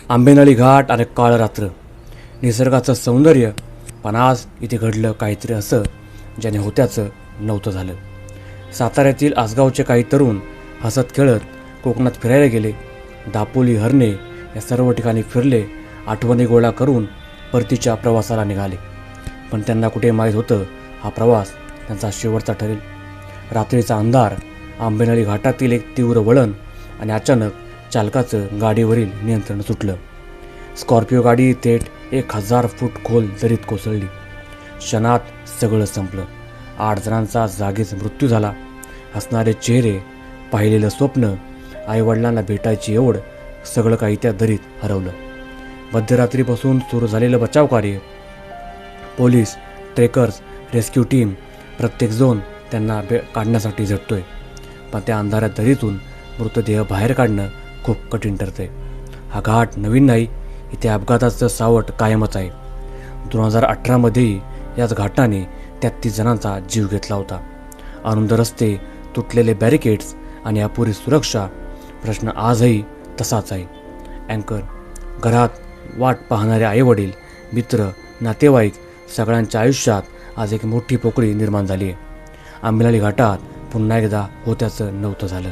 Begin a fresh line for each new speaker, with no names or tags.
आंबेनळी घाट आणि काळ रात्र, निसर्गाचं सौंदर्य. पण आज इथे घडलं काहीतरी असं ज्याने होत्याचं नव्हतं झालं. साताऱ्यातील आसगावचे काही तरुण हसत खेळत कोकणात फिरायला गेले. दापोली, हरणे या सर्व ठिकाणी फिरले, आठवणी गोळा करून परतीच्या प्रवासाला निघाले. पण त्यांना कुठे माहीत होतं हा प्रवास त्यांचा शेवटचा ठरेल. रात्रीचा अंधार, आंबेनळी घाटातील एक तीव्र वळण आणि अचानक चालकाचं गाडीवरील नियंत्रण सुटलं. स्कॉर्पिओ गाडी थेट 1000 फूट खोल दरीत कोसळली. क्षणात सगळं संपलं. 8 जणांचा जागीच मृत्यू झाला. हसणारे चेहरे, पाहिलेलं स्वप्न, आईवडिलांना भेटायची ओढ, सगळं काही त्या दरीत हरवलं. मध्यरात्रीपासून सुरू झालेलं बचावकार्य, पोलीस, ट्रेकर्स, रेस्क्यू टीम, प्रत्येक जण त्यांना काढण्यासाठी झटतोय. पण त्या अंधाऱ्या दरीतून मृतदेह बाहेर काढणं खूप कठीण ठरतंय. हा घाट नवीन नाही, इथे अपघाताचं सावट कायमच आहे. 2018मध्येही याच घाटाने 33 जणांचा जीव घेतला होता. अरुंद रस्ते, तुटलेले बॅरिकेड्स आणि अपुरी सुरक्षा. प्रश्न आजही तसाच आहे. अँकर, घरात वाट पाहणारे आईवडील, मित्र, नातेवाईक, सगळ्यांच्या आयुष्यात आज एक मोठी पोकळी निर्माण झाली आहे. आंबेनळी घाटात पुन्हा एकदा होत्याचं नव्हतं झालं.